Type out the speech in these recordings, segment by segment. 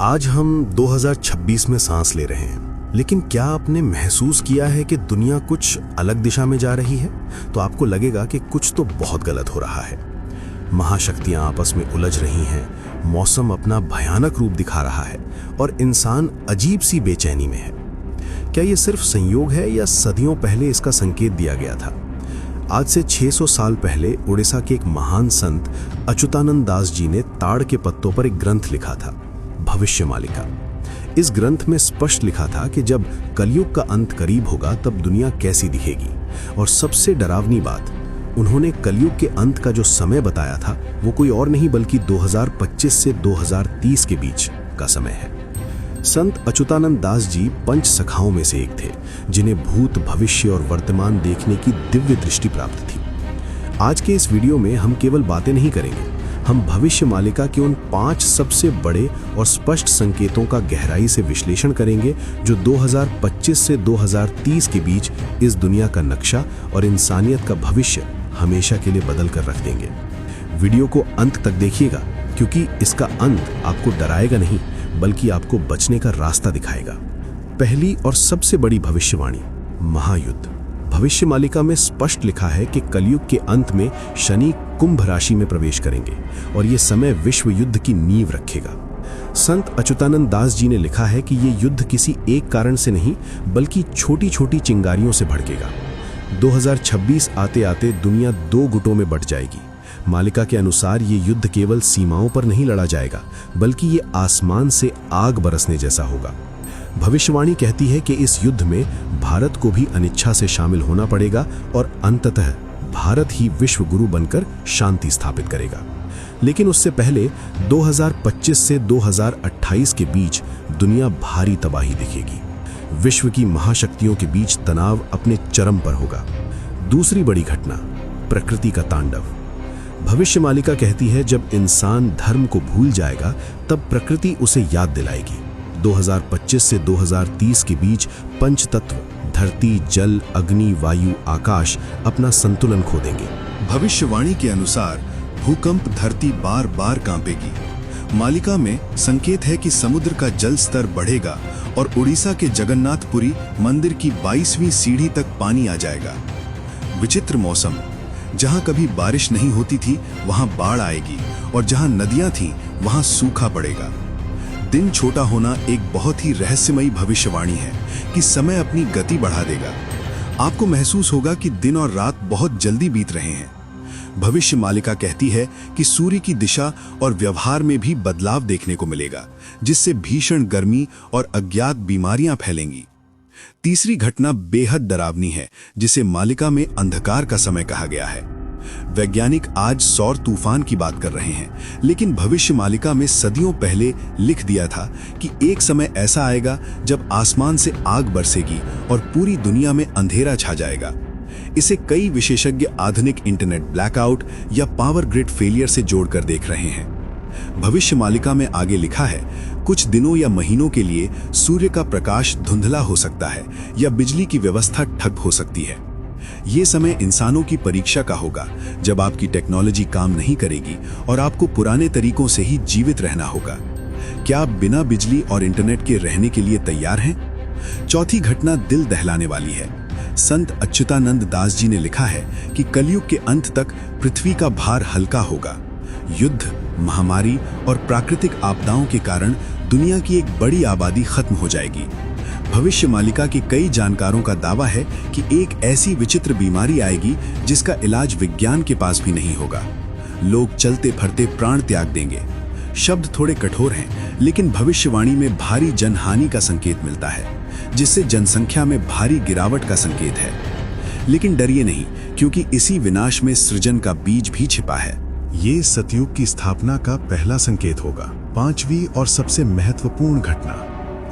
आज हम 2026 में सांस ले रहे हैं, लेकिन क्या आपने महसूस किया है कि दुनिया कुछ अलग दिशा में जा रही है? तो आपको लगेगा कि कुछ तो बहुत गलत हो रहा है। महाशक्तियां आपस में उलझ रही हैं, मौसम अपना भयानक रूप दिखा रहा है और इंसान अजीब सी बेचैनी में है। क्या ये सिर्फ संयोग है या सदियों पहले इसका संकेत दिया गया था? आज से 600 साल पहले उड़ीसा के एक महान संत अच्युतानंद दास जी ने ताड़ के पत्तों पर एक ग्रंथ लिखा था, भविष्यमालिका। इस ग्रंथ में स्पष्ट लिखा था कि जब कलयुग का अंत करीब होगा तब दुनिया कैसी दिखेगी। और सबसे डरावनी बात, उन्होंने कलयुग के अंत का जो समय बताया था वो कोई और नहीं बल्कि 2025 से 2030 के बीच का समय है। संत अच्युतानंद दास जी पंच सखाओं में से एक थे, जिन्हें भूत, भविष्य और वर्तमान देखने की दिव्य दृष्टि प्राप्त थी। आज के इस वीडियो में हम केवल बातें नहीं करेंगे, हम भविष्यमालिका के उन 5 सबसे बड़े और स्पष्ट संकेतों का गहराई से विश्लेषण करेंगे जो 2025 से 2030 के बीच इस दुनिया का नक्शा और इंसानियत का भविष्य हमेशा के लिए बदल कर रख देंगे। वीडियो को अंत तक देखिएगा, क्योंकि इसका अंत आपको डराएगा नहीं बल्कि आपको बचने का रास्ता दिखाएगा। पहली और सबसे बड़ी भविष्यवाणी, महायुद्ध। भविष्यमालिका में स्पष्ट लिखा है कि कलयुग के अंत में शनि कुंभ राशि में प्रवेश करेंगे और ये समय विश्व युद्ध की नींव रखेगा। संत अच्युतानंद दास जी ने लिखा है कि ये युद्ध किसी एक कारण से नहीं बल्कि छोटी छोटी चिंगारियों से भड़केगा। 2026 आते आते दुनिया 2 गुटों में बंट जाएगी। मालिका के अनुसार ये युद्ध केवल सीमाओं पर नहीं लड़ा जाएगा बल्कि ये आसमान से आग बरसने जैसा होगा। भविष्यवाणी कहती है कि इस युद्ध में भारत को भी अनिच्छा से शामिल होना पड़ेगा और अंततः भारत ही विश्व गुरु बनकर शांति स्थापित करेगा। लेकिन उससे पहले 2025 से 2028 के बीच दुनिया भारी तबाही दिखेगी। विश्व की महाशक्तियों के बीच तनाव अपने चरम पर होगा। दूसरी बड़ी घटना, प्रकृति का तांडव। भविष्यमालिका कहती है जब इंसान धर्म को भूल जाएगा तब प्रकृति उसे याद दिलाएगी। 2025 से 2030 के बीच पंचतत्व धरती, जल, अग्नि, वायु, आकाश अपना संतुलन खो देंगे। भविष्यवाणी के अनुसार भूकंप धरती बार बार कांपेगी। मालिका में संकेत है कि समुद्र का जल स्तर बढ़ेगा और उड़ीसा के जगन्नाथपुरी मंदिर की 22वीं सीढ़ी तक पानी आ जाएगा। विचित्र मौसम, जहां कभी बारिश नहीं होती थी वहां बाढ़ आएगी और जहां नदियां थीं वहां सूखा पड़ेगा। दिन छोटा होना एक बहुत ही रहस्यमयी भविष्यवाणी है कि समय अपनी गति बढ़ा देगा। आपको महसूस होगा कि दिन और रात बहुत जल्दी बीत रहे हैं। भविष्यमालिका कहती है कि सूर्य की दिशा और व्यवहार में भी बदलाव देखने को मिलेगा, जिससे भीषण गर्मी और अज्ञात बीमारियां फैलेंगी। तीसरी घटना बेहद डरावनी है, जिसे मालिका में अंधकार का समय कहा गया है। वैज्ञानिक आज सौर तूफान की बात कर रहे हैं, लेकिन भविष्यमालिका में सदियों पहले लिख दिया था कि एक समय ऐसा आएगा जब आसमान से आग बरसेगी और पूरी दुनिया में अंधेरा छा जाएगा। इसे कई विशेषज्ञ आधुनिक इंटरनेट ब्लैकआउट या पावर ग्रिड फेलियर से जोड़कर देख रहे हैं। भविष्यमालिका में आगे लिखा है, कुछ दिनों या महीनों के लिए सूर्य का प्रकाश धुंधला हो सकता है या बिजली की व्यवस्था ठप हो सकती है। ये समय इंसानों की परीक्षा का होगा, जब आपकी टेक्नोलॉजी काम नहीं करेगी और आपको पुराने तरीकों से ही जीवित रहना होगा। क्या आप बिना बिजली और इंटरनेट के रहने के लिए तैयार हैं? चौथी घटना दिल दहलाने वाली है। संत अच्युतानंद दास जी ने लिखा है कि कलयुग के अंत तक पृथ्वी का भार हल्का होगा। युद्ध, महामारी और प्राकृतिक आपदाओं के कारण दुनिया की एक बड़ी आबादी खत्म हो जाएगी। भविष्यमालिका के कई जानकारों का दावा है कि एक ऐसी विचित्र बीमारी आएगी जिसका इलाज विज्ञान के पास भी नहीं होगा। लोग चलते फिरते प्राण त्याग देंगे। शब्द थोड़े कठोर हैं, लेकिन भविष्यवाणी में भारी जनहानि का संकेत मिलता है, जिससे जनसंख्या में भारी गिरावट का संकेत है। लेकिन डरिए नहीं, क्योंकि इसी विनाश में सृजन का बीज भी छिपा है। ये सतयुग की स्थापना का पहला संकेत होगा। 5वीं और सबसे महत्वपूर्ण घटना,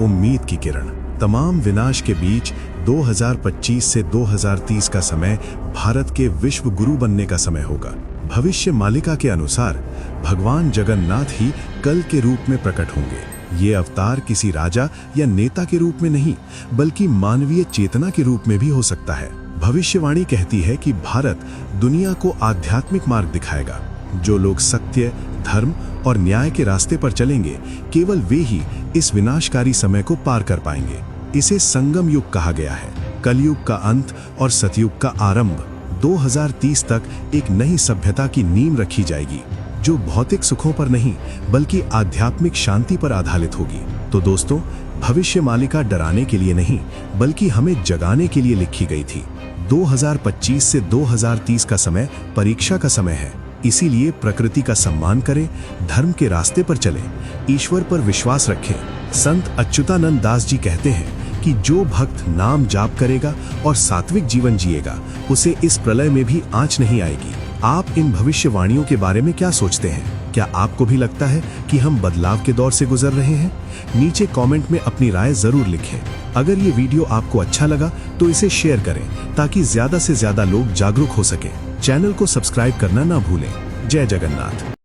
उम्मीद की किरण। तमाम विनाश के बीच 2025 से 2030 का समय भारत के विश्व गुरु बनने का समय होगा। भविष्यमालिका के अनुसार भगवान जगन्नाथ ही कल के रूप में प्रकट होंगे। ये अवतार किसी राजा या नेता के रूप में नहीं बल्कि मानवीय चेतना के रूप में भी हो सकता है। भविष्यवाणी कहती है कि भारत दुनिया को आध्यात्मिक मार्ग दिखाएगा। जो लोग सत्य, धर्म और न्याय के रास्ते पर चलेंगे, केवल वे ही इस विनाशकारी समय को पार कर पाएंगे। इसे संगम युग कहा गया है, कलयुग का अंत और सतयुग का आरंभ। 2030 तक एक नई सभ्यता की नींव रखी जाएगी, जो भौतिक सुखों पर नहीं बल्कि आध्यात्मिक शांति पर आधारित होगी। तो दोस्तों, भविष्य मालिका डराने के लिए नहीं बल्कि हमें जगाने के लिए लिखी गई थी। 2025 से 2030 का समय परीक्षा का समय है, इसीलिए प्रकृति का सम्मान करें, धर्म के रास्ते पर चलें, ईश्वर पर विश्वास रखें। संत अच्युतानंद दास जी कहते हैं कि जो भक्त नाम जाप करेगा और सात्विक जीवन जिएगा, उसे इस प्रलय में भी आंच नहीं आएगी। आप इन भविष्यवाणियों के बारे में क्या सोचते हैं? क्या आपको भी लगता है कि हम बदलाव के दौर से गुजर रहे हैं? नीचे कमेंट में अपनी राय जरूर लिखें। अगर ये वीडियो आपको अच्छा लगा तो इसे शेयर करें ताकि ज्यादा से ज्यादा लोग जागरूक हो सकें। चैनल को सब्सक्राइब करना ना भूलें। जय जगन्नाथ।